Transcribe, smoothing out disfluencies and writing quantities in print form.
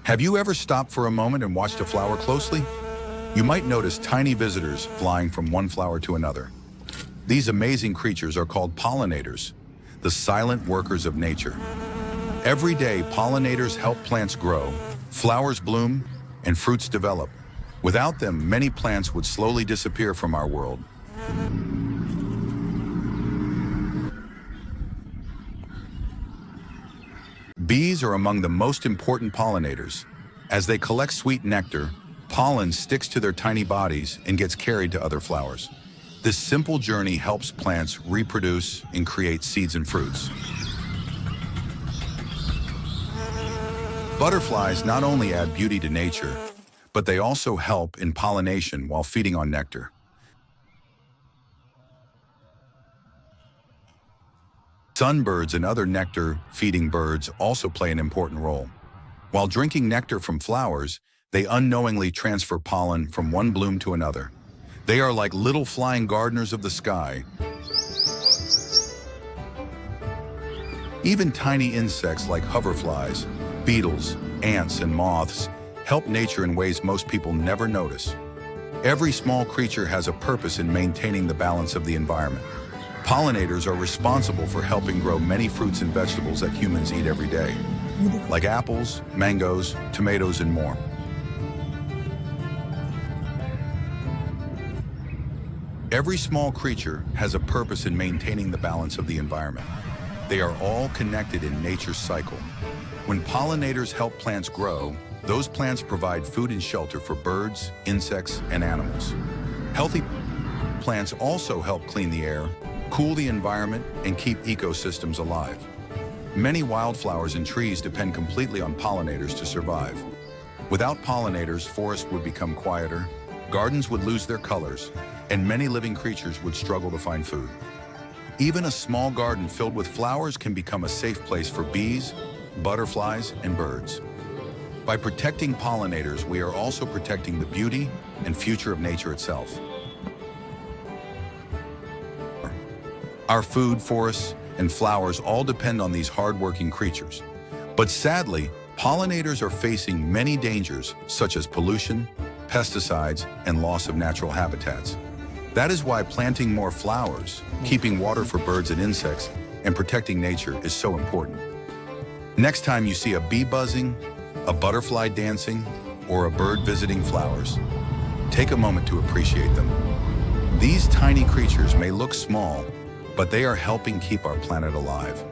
Have you ever stopped for a moment and watched a flower closely? You might notice tiny visitors flying from one flower to another. These amazing creatures are called pollinators, the silent workers of nature. Every day, pollinators help plants grow, flowers bloom, and fruits develop. Without them, many plants would slowly disappear from our world. Bees are among the most important pollinators. As they collect sweet nectar, pollen sticks to their tiny bodies and gets carried to other flowers. This simple journey helps plants reproduce and create seeds and fruits. Butterflies not only add beauty to nature, but they also help in pollination while feeding on nectar. Sunbirds and other nectar-feeding birds also play an important role. While drinking nectar from flowers, they unknowingly transfer pollen from one bloom to another. They are like little flying gardeners of the sky. Even tiny insects like hoverflies, beetles, ants, and moths help nature in ways most people never notice. Every small creature has a purpose in maintaining the balance of the environment. Pollinators are responsible for helping grow many fruits and vegetables that humans eat every day, like apples, mangoes, tomatoes, and more. Every small creature has a purpose in maintaining the balance of the environment. They are all connected in nature's cycle. When pollinators help plants grow, those plants provide food and shelter for birds, insects, and animals. Healthy plants also help clean the air, cool the environment, and keep ecosystems alive. Many wildflowers and trees depend completely on pollinators to survive. Without pollinators, forests would become quieter, gardens would lose their colors, and many living creatures would struggle to find food. Even a small garden filled with flowers can become a safe place for bees, butterflies, and birds. By protecting pollinators, we are also protecting the beauty and future of nature itself. Our food, forests, and flowers all depend on these hard-working creatures. But sadly, pollinators are facing many dangers, such as pollution, pesticides, and loss of natural habitats. That is why planting more flowers, keeping water for birds and insects, and protecting nature is so important. Next time you see a bee buzzing, a butterfly dancing, or a bird visiting flowers, take a moment to appreciate them. These tiny creatures may look small, but they are helping keep our planet alive.